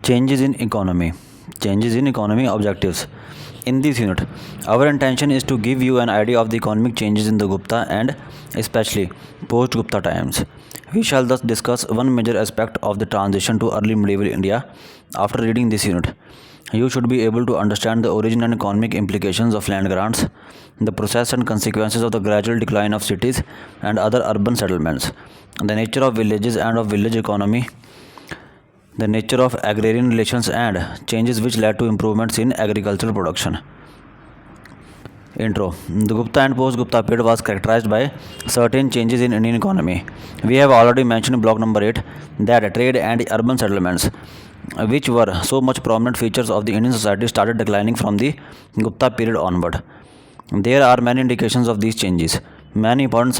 Changes in economy. Changes in economy objectives. In this unit, our intention is to give you an idea of the economic changes in the Gupta and especially post Gupta times. We shall thus discuss one major aspect of the transition to early medieval India. After reading this unit, you should be able to understand the origin and economic implications of land grants, the process and consequences of the gradual decline of cities and other urban settlements, the nature of villages and of village economy, the nature of agrarian relations and changes which led to improvements in agricultural production. Intro. The Gupta and post-Gupta period was characterized by certain changes in Indian economy. We have already mentioned in block number 8 that trade and urban settlements, which were so much prominent features of the Indian society, started declining from the Gupta period onward. There are many indications of these changes. Many important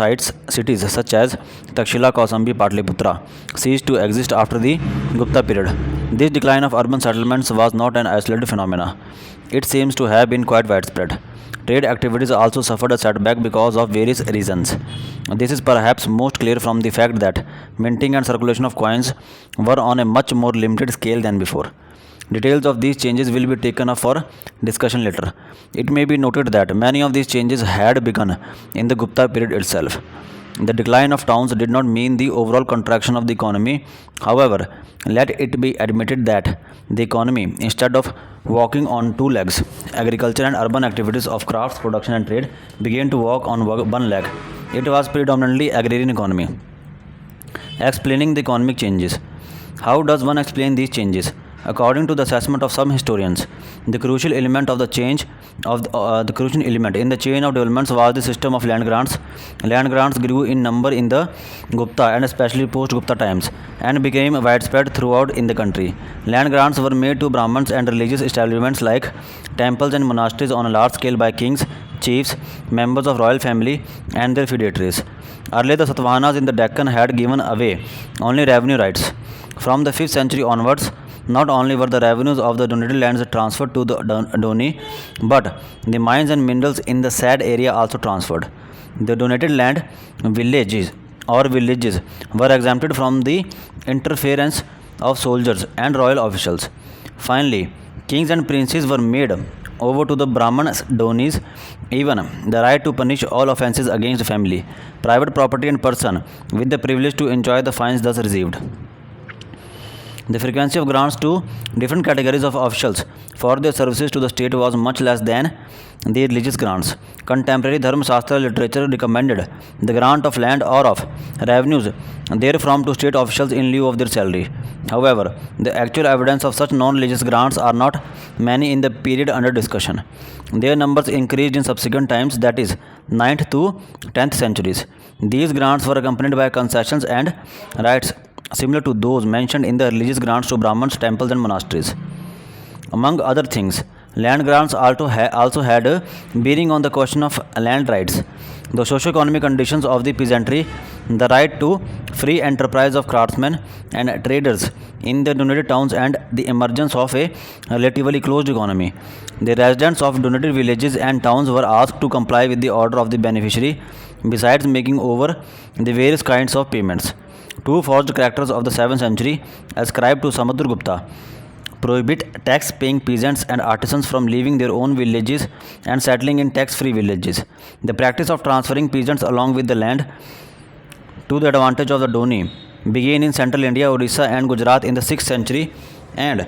cities such as Takshila, Kausambi, Patliputra ceased to exist after the Gupta period. This decline of urban settlements was not an isolated phenomenon. It seems to have been quite widespread. Trade activities also suffered a setback because of various reasons. This is perhaps most clear from the fact that minting and circulation of coins were on a much more limited scale than before. Details of these changes will be taken up for discussion later. It may be noted that many of these changes had begun in the Gupta period itself. The decline of towns did not mean the overall contraction of the economy. However, let it be admitted that the economy, instead of walking on two legs, agriculture and urban activities of crafts, production and trade, began to walk on one leg. It was predominantly agrarian economy. Explaining the economic changes. How does one explain these changes? According to the assessment of some historians, the crucial element in the chain of developments was the system of land grants. Land grants grew in number in the Gupta and especially post-Gupta times and became widespread throughout in the country. Land grants were made to Brahmins and religious establishments like temples and monasteries on a large scale by kings, chiefs, members of royal family, and their feudatories. Earlier, the Satavahanas in the Deccan had given away only revenue rights. From the 5th century onwards, not only were the revenues of the donated lands transferred to the donee, but the mines and minerals in the said area also transferred. The donated land, villages were exempted from the interference of soldiers and royal officials. Finally, kings and princes were made over to the Brahman donees, even the right to punish all offences against the family, private property and person, with the privilege to enjoy the fines thus received. The frequency of grants to different categories of officials for their services to the state was much less than the religious grants. Contemporary Dharma Shastra literature recommended the grant of land or of revenues therefrom to state officials in lieu of their salary. However, the actual evidence of such non-religious grants are not many in the period under discussion. Their numbers increased in subsequent times, that is, 9th to 10th centuries. These grants were accompanied by concessions and rights similar to those mentioned in the religious grants to Brahmins, temples, and monasteries. Among other things, land grants also had a bearing on the question of land rights, the socio-economic conditions of the peasantry, the right to free enterprise of craftsmen and traders in the donated towns, and the emergence of a relatively closed economy. The residents of donated villages and towns were asked to comply with the order of the beneficiary, besides making over the various kinds of payments. Two forged characters of the 7th century, ascribed to Samudragupta, prohibit tax-paying peasants and artisans from leaving their own villages and settling in tax-free villages. The practice of transferring peasants along with the land to the advantage of the donee began in central India, Odisha, and Gujarat in the 6th century and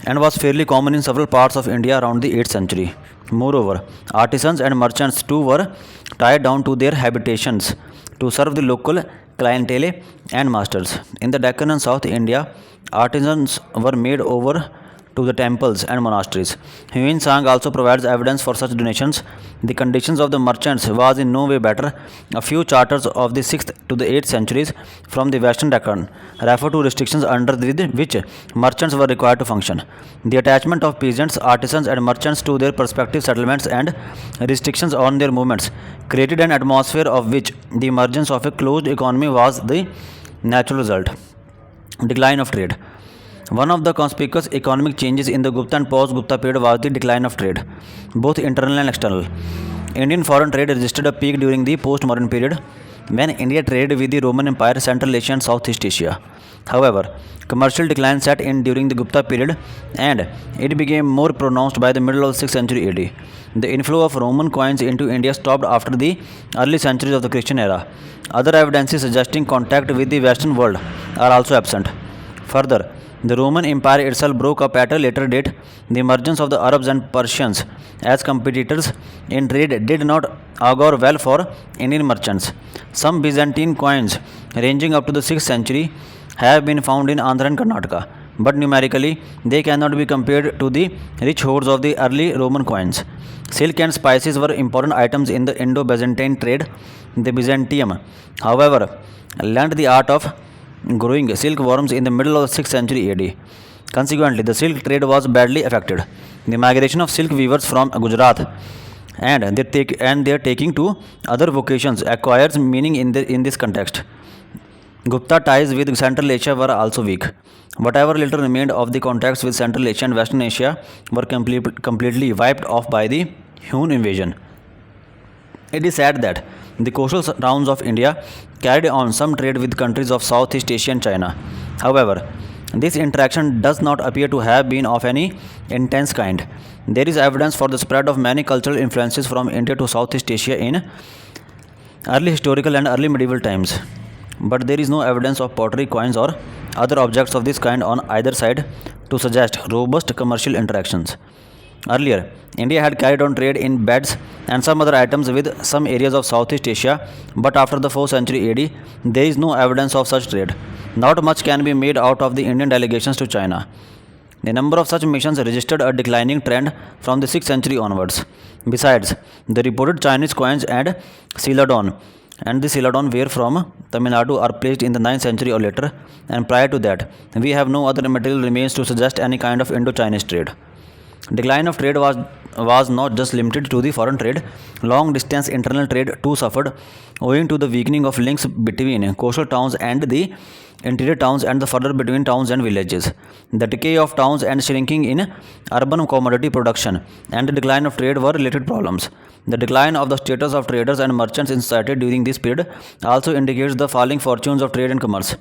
was fairly common in several parts of India around the 8th century. Moreover, artisans and merchants too were tied down to their habitations to serve the local clientele and masters. In the Deccan and South India, artisans were made over to the temples and monasteries. Huin Sang also provides evidence for such donations. The conditions of the merchants was in no way better. A few charters of the 6th to the 8th centuries from the Western Deccan refer to restrictions under which merchants were required to function. The attachment of peasants, artisans, and merchants to their prospective settlements and restrictions on their movements created an atmosphere of which the emergence of a closed economy was the natural result. Decline of trade. One of the conspicuous economic changes in the Gupta and post-Gupta period was the decline of trade, both internal and external. Indian foreign trade registered a peak during the post-modern period when India traded with the Roman Empire, Central Asia and Southeast Asia. However, commercial decline set in during the Gupta period, and it became more pronounced by the middle of the 6th century AD. The inflow of Roman coins into India stopped after the early centuries of the Christian era. Other evidences suggesting contact with the Western world are also absent. Further, the Roman Empire itself broke up at a later date. The emergence of the Arabs and Persians as competitors in trade did not augur well for Indian merchants. Some Byzantine coins ranging up to the 6th century have been found in Andhra and Karnataka, but numerically they cannot be compared to the rich hoards of the early Roman coins. Silk and spices were important items in the Indo-Byzantine trade. The Byzantium, however, learned the art of growing silkworms in the middle of the 6th century AD. Consequently, the silk trade was badly affected. The migration of silk weavers from Gujarat and their taking to other vocations acquires meaning in this context. Gupta ties with Central Asia were also weak. Whatever little remained of the contacts with Central Asia and Western Asia were completely wiped off by the Hun invasion. It is said that the coastal towns of India carried on some trade with countries of Southeast Asia and China. However, this interaction does not appear to have been of any intense kind. There is evidence for the spread of many cultural influences from India to Southeast Asia in early historical and early medieval times, but there is no evidence of pottery, coins, or other objects of this kind on either side to suggest robust commercial interactions. Earlier, India had carried on trade in beds and some other items with some areas of Southeast Asia, but after the 4th century AD, there is no evidence of such trade. Not much can be made out of the Indian delegations to China. The number of such missions registered a declining trend from the 6th century onwards. Besides, the reported Chinese coins and Celadon were from Tamil Nadu are placed in the 9th century or later, and prior to that, we have no other material remains to suggest any kind of Indo-Chinese trade. Decline of trade was not just limited to the foreign trade. Long distance internal trade too suffered owing to the weakening of links between coastal towns and the interior towns and the further between towns and villages. The decay of towns and shrinking in urban commodity production and the decline of trade were related problems. The decline of the status of traders and merchants in society during this period also indicates the falling fortunes of trade and commerce.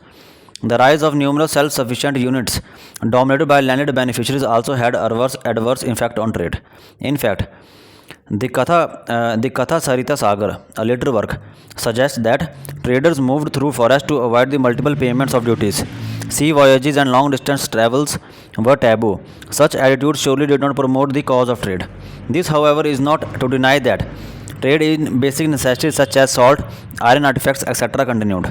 The rise of numerous self-sufficient units dominated by landed beneficiaries also had adverse effect on trade. In fact, the Katha Sarita Sagar, a later work, suggests that traders moved through forests to avoid the multiple payments of duties. Sea voyages and long-distance travels were taboo. Such attitudes surely did not promote the cause of trade. This, however, is not to deny that trade in basic necessities such as salt, iron artifacts, etc. continued.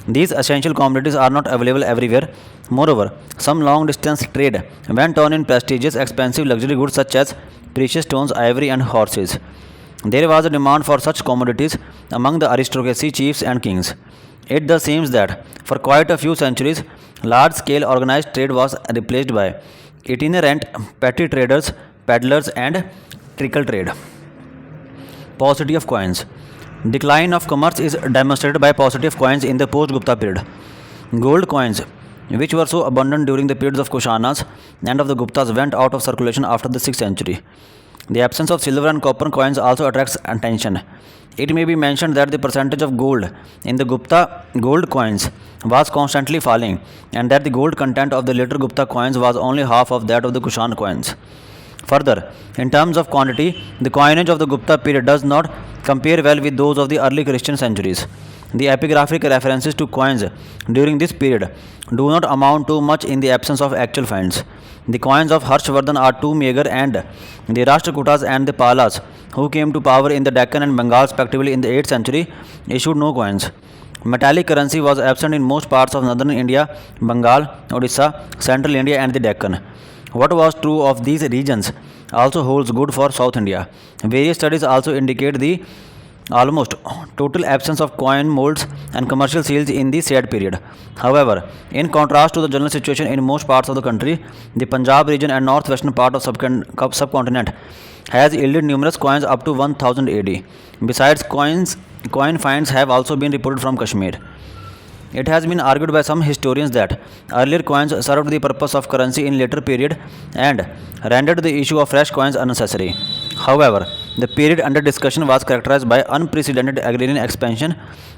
These essential commodities are not available everywhere. Moreover, some long-distance trade went on in prestigious, expensive luxury goods such as precious stones, ivory, and horses. There was a demand for such commodities among the aristocracy, chiefs, and kings. It thus seems that for quite a few centuries, large-scale organized trade was replaced by itinerant petty traders, peddlers, and trickle trade. Paucity of coins. Decline of commerce is demonstrated by paucity of coins in the post-Gupta period. Gold coins, which were so abundant during the periods of Kushanas and of the Guptas, went out of circulation after the 6th century. The absence of silver and copper coins also attracts attention. It may be mentioned that the percentage of gold in the Gupta gold coins was constantly falling, and that the gold content of the later Gupta coins was only half of that of the Kushan coins. Further, in terms of quantity, the coinage of the Gupta period does not compare well with those of the early Christian centuries. The epigraphic references to coins during this period do not amount to much in the absence of actual finds. The coins of Harshvardhan are too meager, and the Rashtrakutas and the Palas, who came to power in the Deccan and Bengal respectively in the 8th century, issued no coins. Metallic currency was absent in most parts of northern India, Bengal, Odisha, central India, and the Deccan. What was true of these regions also holds good for South India. Various studies also indicate the almost total absence of coin molds and commercial seals in the said period. However, in contrast to the general situation in most parts of the country, the Punjab region and northwestern part of subcontinent has yielded numerous coins up to 1000 AD. Besides, coin finds have also been reported from Kashmir. It has been argued by some historians that earlier coins served the purpose of currency in later period and rendered the issue of fresh coins unnecessary. However, The period under discussion was characterized by unprecedented agrarian expansion,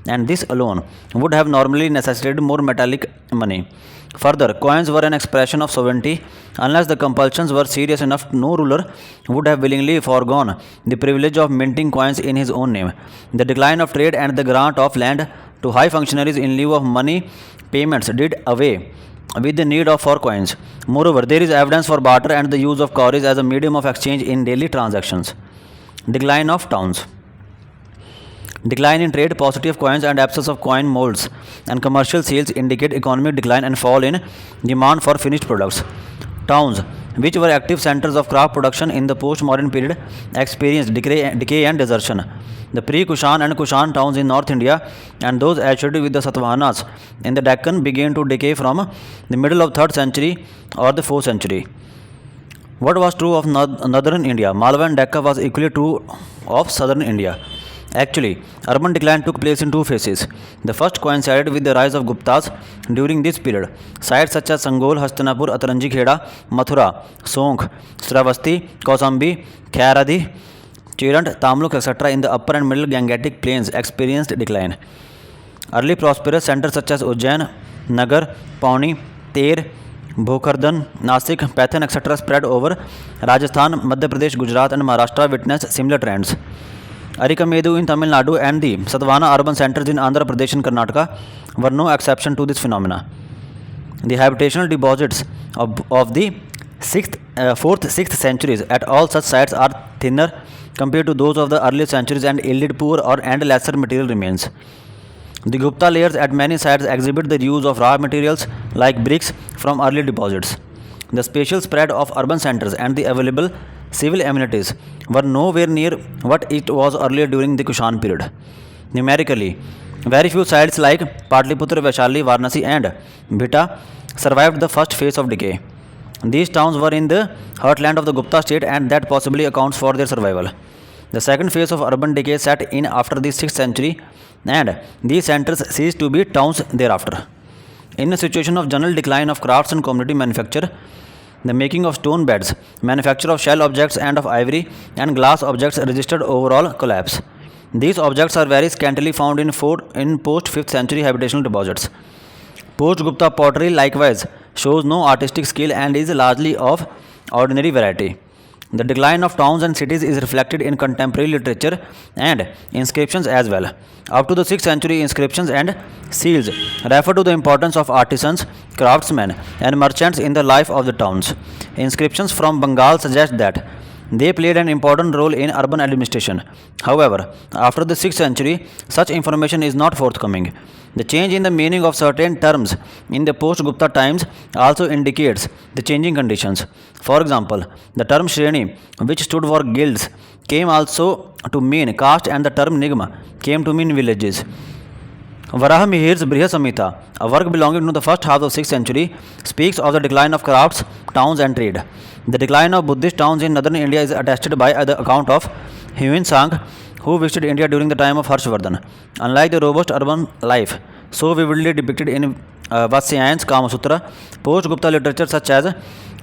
and this alone would have normally necessitated more metallic money. Further, coins were an expression of sovereignty. Unless the compulsions were serious enough, no ruler would have willingly foregone the privilege of minting coins in his own name. The decline of trade and the grant of land to high functionaries in lieu of money payments did away with the need for coins. Moreover, there is evidence for barter and the use of cowries as a medium of exchange in daily transactions. Decline of towns. Decline in trade, paucity of coins, and absence of coin molds and commercial sales indicate economic decline and fall in demand for finished products. Towns, which were active centers of craft production in the post-modern period, experienced decay and desertion. The pre-Kushan and Kushan towns in North India and those associated with the Satavahanas in the Deccan began to decay from the middle of 3rd century or the 4th century. What was true of northern India, Malwa and Decca was equally true of southern India. Actually, urban decline took place in two phases. The first coincided with the rise of Guptas during this period. Sites such as Sangol, Hastinapur, Ataranji Kheda, Mathura, Sonkh, Sravasti, Kausambi, Khairadi, Chirant, Tamluk, etc. in the upper and middle Gangetic plains experienced decline. Early prosperous centers such as Ujjain, Nagar, Pauni, Ter, Bhokardan, Nasik, Pathan, etc. spread over Rajasthan, Madhya Pradesh, Gujarat, and Maharashtra witnessed similar trends. Arikamedu in Tamil Nadu and the Satavahana urban centers in Andhra Pradesh and Karnataka were no exception to this phenomena. The habitational deposits of the 4th, 6th centuries at all such sites are thinner compared to those of the earlier centuries and yielded poor and lesser material remains. The Gupta layers at many sites exhibit the use of raw materials like bricks from early deposits. The spatial spread of urban centers and the available civil amenities were nowhere near what it was earlier during the Kushan period. Numerically, very few sites like Patliputra, Vaishali, Varanasi, and Bhita survived the first phase of decay. These towns were in the heartland of the Gupta state, and that possibly accounts for their survival. The second phase of urban decay set in after the 6th century, and these centers ceased to be towns thereafter. In a situation of general decline of crafts and community manufacture, the making of stone beds, manufacture of shell objects and of ivory and glass objects registered overall collapse. These objects are very scantily found in post-5th century habitational deposits. Post-Gupta pottery likewise shows no artistic skill and is largely of ordinary variety. The decline of towns and cities is reflected in contemporary literature and inscriptions as well. Up to the 6th century, inscriptions and seals refer to the importance of artisans, craftsmen, and merchants in the life of the towns. Inscriptions from Bengal suggest that they played an important role in urban administration. However, after the 6th century, such information is not forthcoming. The change in the meaning of certain terms in the post-Gupta times also indicates the changing conditions. For example, the term Shreni, which stood for guilds, came also to mean caste, and the term Nigma came to mean villages. Varaha Mihir's Briha Samhita, a work belonging to the first half of 6th century, speaks of the decline of crafts, towns, and trade. The decline of Buddhist towns in northern India is attested by the account of Huin Sang, who visited India during the time of Harshvardhan. Unlike the robust urban life so vividly depicted in Vatsyayan's Kama Sutra, post-Gupta literature such as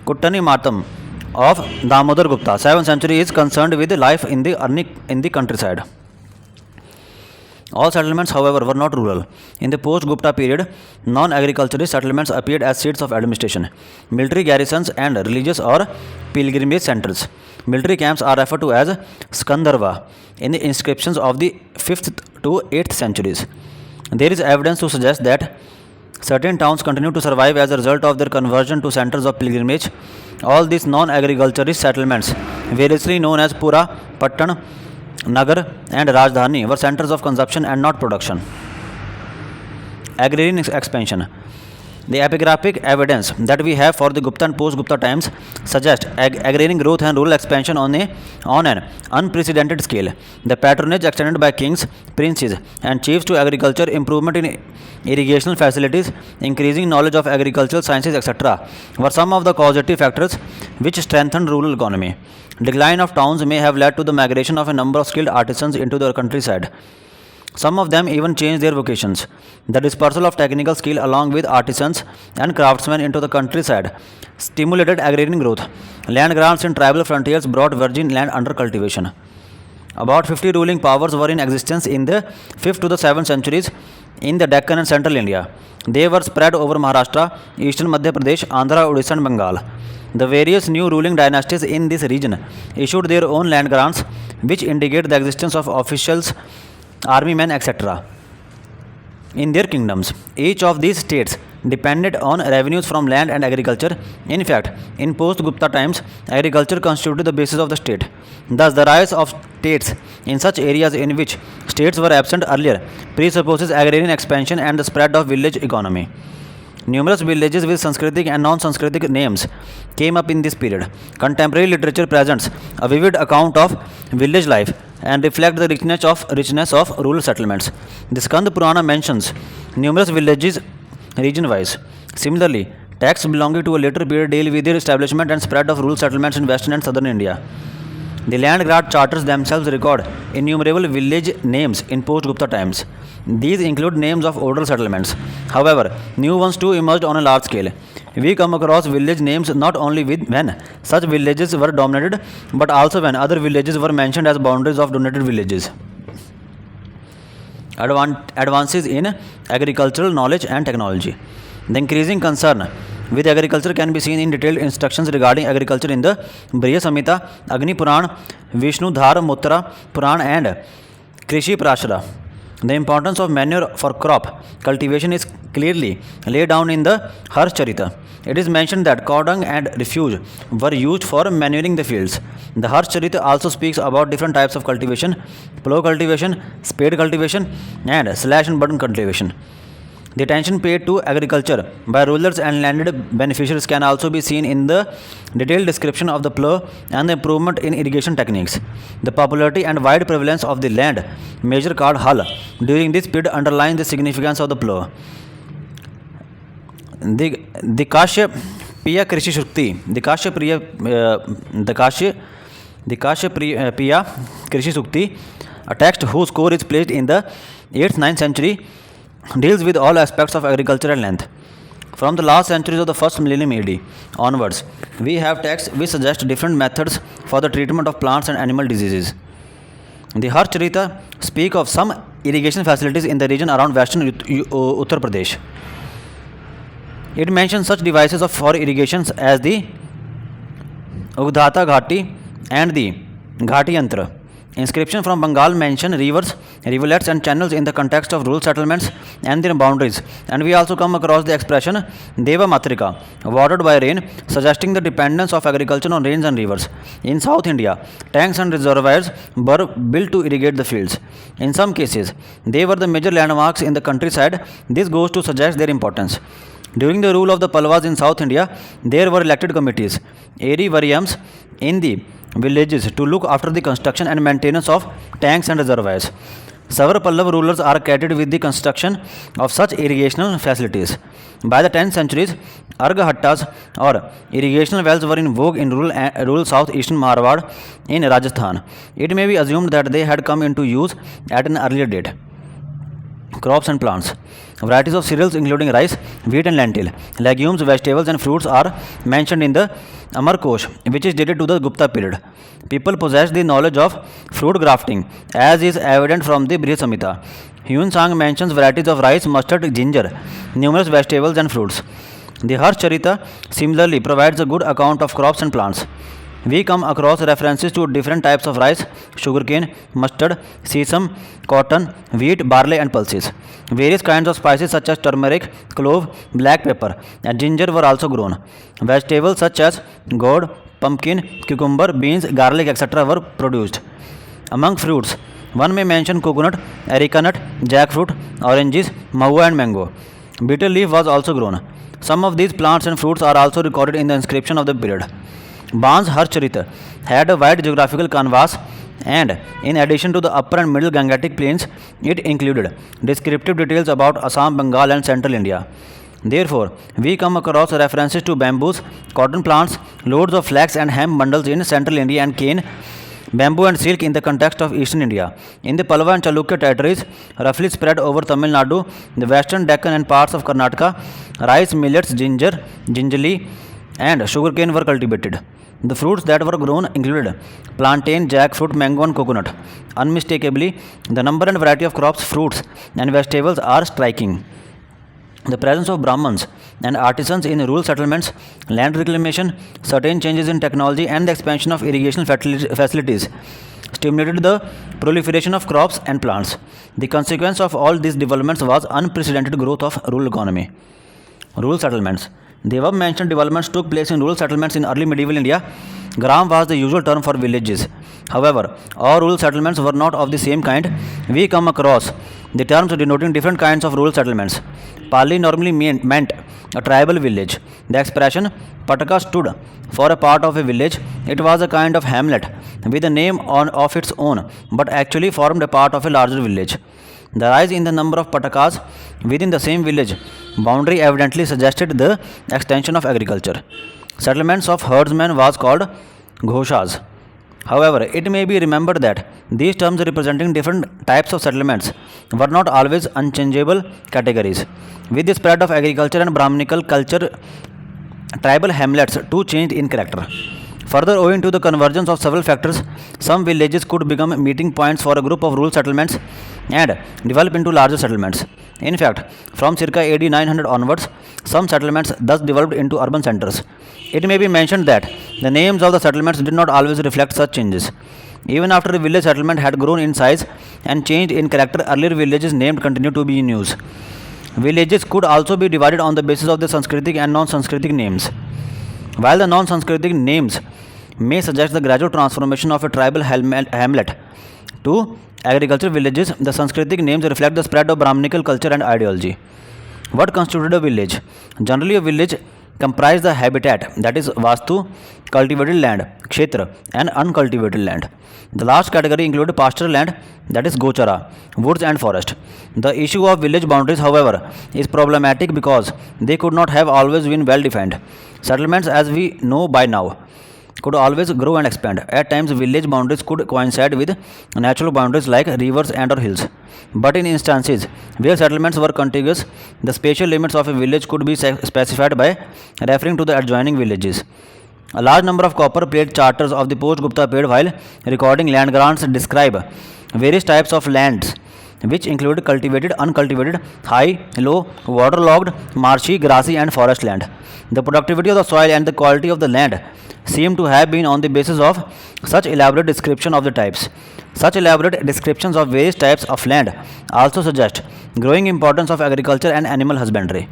Kuttani Matam of Damodar Gupta, 7th century, is concerned with life in the countryside. All settlements, however, were not rural. In the post-Gupta period, non-agriculturist settlements appeared as seats of administration, military garrisons, and religious or pilgrimage centers. Military camps are referred to as Skandharva in the inscriptions of the 5th to 8th centuries. There is evidence to suggest that certain towns continue to survive as a result of their conversion to centers of pilgrimage. All these non-agriculturist settlements, variously known as Pura, Pattan, Nagar, and Rajdhani, were centers of consumption and not production. Agrarian expansion. The epigraphic evidence that we have for the Gupta and post-Gupta times suggests agrarian growth and rural expansion on an unprecedented scale. The patronage extended by kings, princes, and chiefs to agriculture, improvement in irrigational facilities, increasing knowledge of agricultural sciences, etc., were some of the causative factors which strengthened rural economy. Decline of towns may have led to the migration of a number of skilled artisans into the countryside. Some of them even changed their vocations. The dispersal of technical skill along with artisans and craftsmen into the countryside stimulated agrarian growth. Land grants in tribal frontiers brought virgin land under cultivation. About 50 ruling powers were in existence in the 5th to the 7th centuries in the Deccan and central India. They were spread over Maharashtra, eastern Madhya Pradesh, Andhra, Odisha and Bengal. The various new ruling dynasties in this region issued their own land grants, which indicate the existence of officials, army men, etc. in their kingdoms. Each of these states depended on revenues from land and agriculture. In fact, in post-Gupta times, agriculture constituted the basis of the state. Thus, the rise of states in such areas in which states were absent earlier presupposes agrarian expansion and the spread of village economy. Numerous villages with Sanskritic and non-Sanskritic names came up in this period. Contemporary literature presents a vivid account of village life and reflects the richness of rural settlements. The Skand Purana mentions numerous villages region-wise. Similarly, texts belonging to a later period deal with the establishment and spread of rural settlements in western and southern India. The land grant charters themselves record innumerable village names in post-Gupta times. These include names of older settlements. However, new ones too emerged on a large scale. We come across village names not only when such villages were dominated, but also when other villages were mentioned as boundaries of dominated villages. Advances in agricultural knowledge and technology. The increasing concern with agriculture can be seen in detailed instructions regarding agriculture in the Briha Samhita, Agni Puran, Vishnu Dhar Muttara Puran and Krishi Prashara. The importance of manure for crop cultivation is clearly laid down in the Harsh Charita. It is mentioned that cow dung and refuse were used for manuring the fields. The Harsh Charita also speaks about different types of cultivation: plough cultivation, spade cultivation, and slash and burn cultivation. The attention paid to agriculture by rulers and landed beneficiaries can also be seen in the detailed description of the plough and the improvement in irrigation techniques. The popularity and wide prevalence of the land measure called Hal during this period underlines the significance of the plough. The Kashyapiya Krishi Shukti, the Kashyapiya Krishi Sukti, a text whose core is placed in the 8th-9th century, deals with all aspects of agriculture at length. From the last centuries of the first millennium AD onwards, we have texts which suggest different methods for the treatment of plants and animal diseases. The Harsh Charita speak of some irrigation facilities in the region around western Uttar Pradesh. It mentions such devices for irrigations as the Ugdhata Ghati and the Ghati Yantra. Inscriptions from Bengal mention rivers, rivulets and channels in the context of rural settlements and their boundaries, and we also come across the expression Deva Matrika, watered by rain, suggesting the dependence of agriculture on rains and rivers. In South India, tanks and reservoirs were built to irrigate the fields. In some cases, they were the major landmarks in the countryside. This goes to suggest their importance. During the rule of the Palwas in South India, there were elected committees, Eri Variams, in the villages to look after the construction and maintenance of tanks and reservoirs. Several Pallav rulers are credited with the construction of such irrigational facilities. By the 10th centuries, Arghattas or irrigation wells were in vogue in rural southeastern Marwar in Rajasthan. It may be assumed that they had come into use at an earlier date. Crops and plants. Varieties of cereals including rice, wheat and lentil, legumes, vegetables and fruits are mentioned in the Amar Kosh, which is dated to the Gupta period. People possessed the knowledge of fruit grafting, as is evident from the Briha Samhita. Hyun Sang mentions varieties of rice, mustard, ginger, numerous vegetables and fruits. The Harsh Charita similarly provides a good account of crops and plants. We come across references to different types of rice, sugarcane, mustard, sesame, cotton, wheat, barley and pulses. Various kinds of spices such as turmeric, clove, black pepper and ginger were also grown. Vegetables such as gourd, pumpkin, cucumber, beans, garlic, etc. were produced. Among fruits, one may mention coconut, areca nut, jackfruit, oranges, mahua and mango. Bitter leaf was also grown. Some of these plants and fruits are also recorded in the inscription of the period. Ban's Harsh Charita had a wide geographical canvas, and in addition to the upper and middle Gangetic plains, it included descriptive details about Assam, Bengal and central India. Therefore, we come across references to bamboos, cotton plants, loads of flax and hemp bundles in central India and cane, bamboo and silk in the context of eastern India. In the Pallava and Chalukya territories, roughly spread over Tamil Nadu, the western Deccan and parts of Karnataka, rice, millets, ginger, gingerly, and sugarcane were cultivated. The fruits that were grown included plantain, jackfruit, mango, and coconut. Unmistakably, the number and variety of crops, fruits, and vegetables are striking. The presence of Brahmins and artisans in rural settlements, land reclamation, certain changes in technology, and the expansion of irrigation facilities stimulated the proliferation of crops and plants. The consequence of all these developments was unprecedented growth of rural economy. Rural settlements. The above mentioned developments took place in rural settlements in early medieval India. Gram was the usual term for villages. However, all rural settlements were not of the same kind. We come across the terms denoting different kinds of rural settlements. Pali normally meant a tribal village. The expression Pataka stood for a part of a village. It was a kind of hamlet with a name of its own, but actually formed a part of a larger village. The rise in the number of Patakas within the same village boundary evidently suggested the extension of agriculture. Settlements of herdsmen was called Ghoshas. However, it may be remembered that these terms representing different types of settlements were not always unchangeable categories. With the spread of agriculture and Brahminical culture, tribal hamlets too changed in character. Further, owing to the convergence of several factors, some villages could become meeting points for a group of rural settlements and develop into larger settlements. In fact, from circa AD 900 onwards, some settlements thus developed into urban centers. It may be mentioned that the names of the settlements did not always reflect such changes. Even after a village settlement had grown in size and changed in character, earlier villages named continued to be in use. Villages could also be divided on the basis of the Sanskritic and non-Sanskritic names. While the non-Sanskritic names may suggest the gradual transformation of a tribal hamlet to agricultural villages, the Sanskritic names reflect the spread of Brahminical culture and ideology. What constituted a village? Generally, a village comprised the habitat, that is Vastu, cultivated land, Kshetra, and uncultivated land. The last category included pastoral land, that is Gochara, woods and forest. The issue of village boundaries, however, is problematic because they could not have always been well defined. Settlements, as we know by now, could always grow and expand. At times, village boundaries could coincide with natural boundaries like rivers and or hills. But in instances where settlements were contiguous, the spatial limits of a village could be specified by referring to the adjoining villages. A large number of copper-plate charters of the post-Gupta period while recording land grants describe various types of lands, which include cultivated, uncultivated, high, low, waterlogged, marshy, grassy and forest land. The productivity of the soil and the quality of the land seem to have been on the basis of such elaborate description of the types. Such elaborate descriptions of various types of land also suggest growing importance of agriculture and animal husbandry.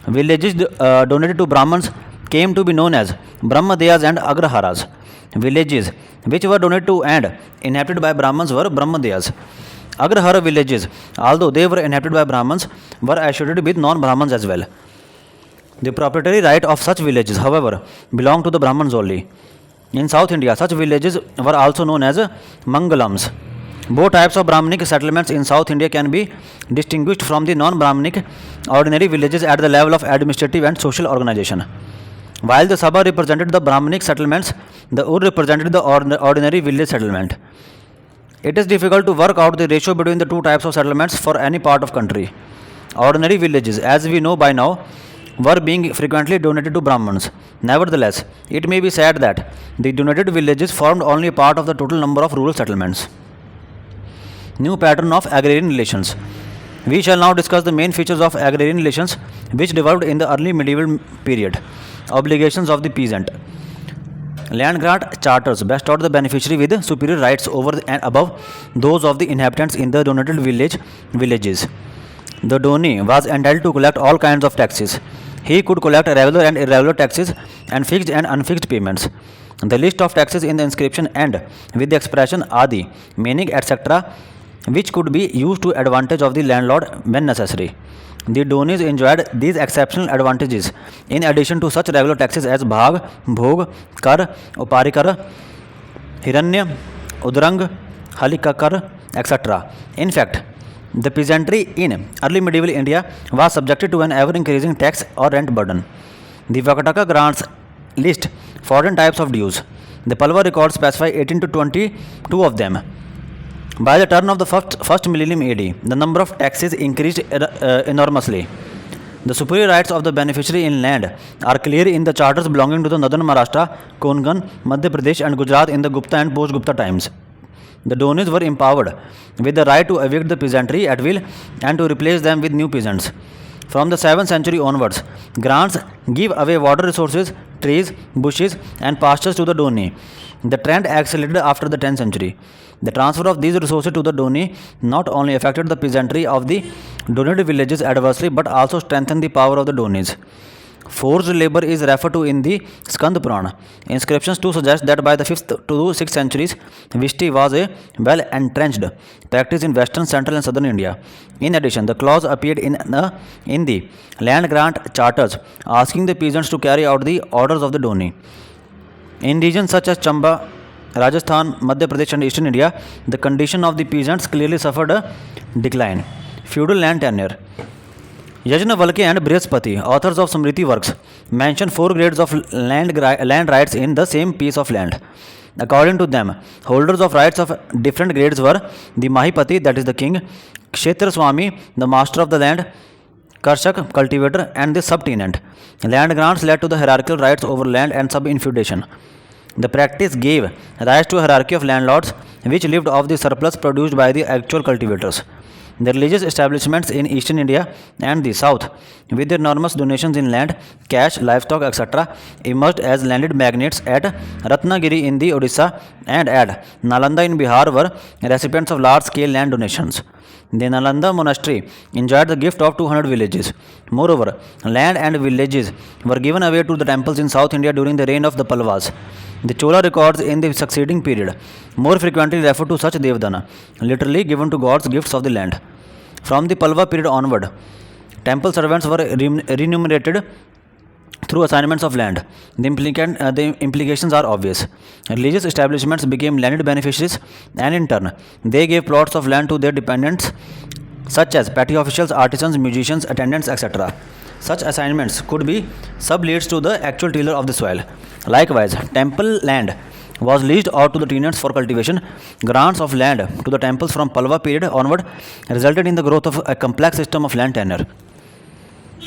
Villages donated to Brahmins came to be known as Brahmadeyas and Agraharas. Villages which were donated to and inhabited by Brahmins were Brahmadeyas. Agrahara villages, although they were inhabited by Brahmins, were associated with non-Brahmins as well. The proprietary right of such villages, however, belonged to the Brahmins only. In South India, such villages were also known as Mangalams. Both types of Brahminic settlements in South India can be distinguished from the non-Brahminic ordinary villages at the level of administrative and social organization. While the Sabha represented the Brahminic settlements, the Ur represented the ordinary village settlement. It is difficult to work out the ratio between the two types of settlements for any part of country. Ordinary villages, as we know by now, were being frequently donated to Brahmins. Nevertheless, it may be said that the donated villages formed only a part of the total number of rural settlements. New pattern of agrarian relations. We shall now discuss the main features of agrarian relations which developed in the early medieval period. Obligations of the peasant. Land grant charters bestowed the beneficiary with superior rights over and above those of the inhabitants in the donated villages. The donee was entitled to collect all kinds of taxes. He could collect regular and irregular taxes and fixed and unfixed payments. The list of taxes in the inscription end with the expression adi, meaning etc., which could be used to advantage of the landlord when necessary. The donees enjoyed these exceptional advantages in addition to such regular taxes as bhag, bhog, kar, uparikar, hiranya, udrang, halikakar, etc. In fact, the peasantry in early medieval India was subjected to an ever-increasing tax or rent burden. The Vakataka grants list 14 types of dues. The Palwa records specify 18 to 22 of them. By the turn of the first millennium AD, the number of taxes increased enormously. The superior rights of the beneficiary in land are clear in the charters belonging to the northern Maharashtra, Konkan, Madhya Pradesh and Gujarat in the Gupta and post-Gupta times. The donis were empowered with the right to evict the peasantry at will and to replace them with new peasants. From the 7th century onwards, grants give away water resources, trees, bushes and pastures to the doni. The trend accelerated after the 10th century. The transfer of these resources to the doni not only affected the peasantry of the donated villages adversely but also strengthened the power of the donis. Forced labor is referred to in the Skand Purana. Inscriptions too suggest that by the 5th to 6th centuries, Vishti was a well entrenched practice in western, central and southern India. In addition, the clause appeared in the land grant charters asking the peasants to carry out the orders of the doni. In regions such as Chamba, Rajasthan, Madhya Pradesh and Eastern India, the condition of the peasants clearly suffered a decline. Feudal land tenure. Yajnavalkya and Brihaspati, authors of Smriti works, mention 4 grades of land rights in the same piece of land. According to them, holders of rights of different grades were the Mahipati, that is the king, Kshetra Swami, the master of the land, Karshak, cultivator, and the subtenant. Land grants led to the hierarchical rights over land and sub-infeudation. The practice gave rise to a hierarchy of landlords which lived off the surplus produced by the actual cultivators. The religious establishments in eastern India and the south, with their enormous donations in land, cash, livestock, etc., emerged as landed magnates at Ratnagiri in the Odisha and at Nalanda in Bihar were recipients of large-scale land donations. The Nalanda monastery enjoyed the gift of 200 villages. Moreover, land and villages were given away to the temples in South India during the reign of the Pallavas. The Chola records in the succeeding period more frequently refer to such devdana, literally given to gods gifts of the land. From the Pallava period onward, temple servants were remunerated through assignments of land. The implications are obvious. Religious establishments became landed beneficiaries, and in turn, they gave plots of land to their dependents, such as petty officials, artisans, musicians, attendants, etc. Such assignments could be subleased to the actual tiller of the soil. Likewise, temple land was leased out to the tenants for cultivation. Grants of land to the temples from Pallava period onward resulted in the growth of a complex system of land tenure.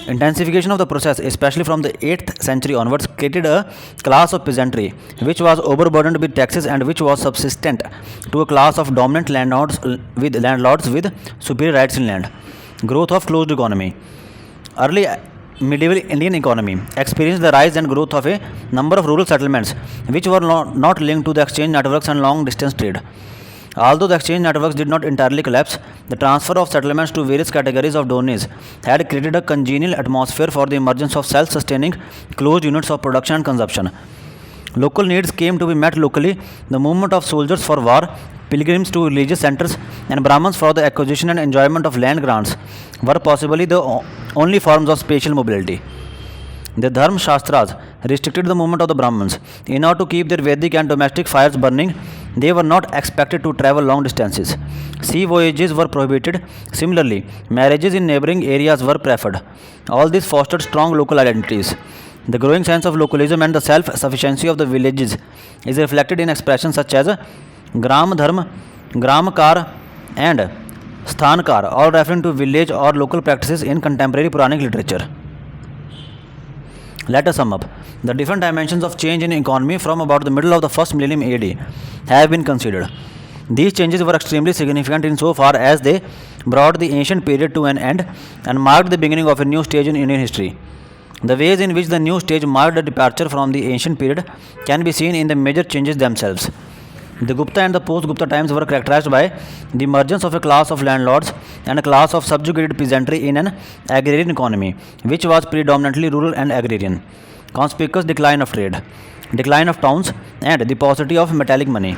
Intensification of the process, especially from the 8th century onwards, created a class of peasantry which was overburdened with taxes and which was subsistent to a class of dominant landlords with superior rights in land. Growth of closed economy. Early medieval Indian economy experienced the rise and growth of a number of rural settlements which were not linked to the exchange networks and long distance trade. Although the exchange networks did not entirely collapse, the transfer of settlements to various categories of donis had created a congenial atmosphere for the emergence of self-sustaining closed units of production and consumption. Local needs came to be met locally. The movement of soldiers for war, pilgrims to religious centers, and Brahmins for the acquisition and enjoyment of land grants were possibly the only forms of spatial mobility. The Dharma Shastras restricted the movement of the Brahmins. In order to keep their Vedic and domestic fires burning, they were not expected to travel long distances. Sea voyages were prohibited. Similarly, marriages in neighboring areas were preferred. All this fostered strong local identities. The growing sense of localism and the self-sufficiency of the villages is reflected in expressions such as Gram Dharma, Gram Kar, and Sthankar, all referring to village or local practices in contemporary Puranic literature. Let us sum up. The different dimensions of change in economy from about the middle of the first millennium AD have been considered. These changes were extremely significant insofar as they brought the ancient period to an end and marked the beginning of a new stage in Indian history. The ways in which the new stage marked a departure from the ancient period can be seen in the major changes themselves. The Gupta and the post-Gupta times were characterized by the emergence of a class of landlords and a class of subjugated peasantry in an agrarian economy, which was predominantly rural and agrarian. Conspicuous decline of trade, decline of towns, and the paucity of metallic money.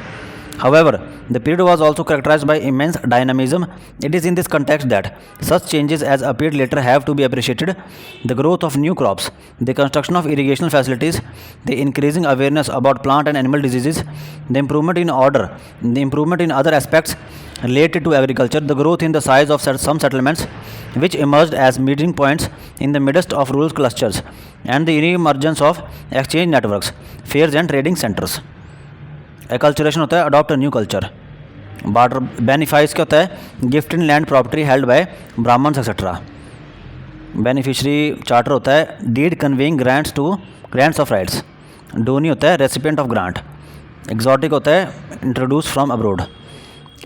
However, the period was also characterized by immense dynamism. It is in this context that such changes as appeared later have to be appreciated. The growth of new crops, the construction of irrigation facilities, the increasing awareness about plant and animal diseases, the improvement in order, the improvement in other aspects related to agriculture, the growth in the size of some settlements which emerged as meeting points in the midst of rural clusters, and the re-emergence of exchange networks, fairs and trading centers. Acculturation होता है adopt a new culture. Barter benefice क्या होता है gift in land property held by Brahmins etcetera. Beneficiary charter होता है deed conveying grants of rights. Donee होता है recipient of grant. Exotic होता है इंट्रोड्यूस फ्रॉम अब्रोड।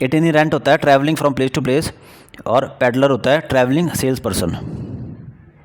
इटिनरेंट होता है travelling from place to place. और पेडलर होता है ट्रैवलिंग सेल्स पर्सन।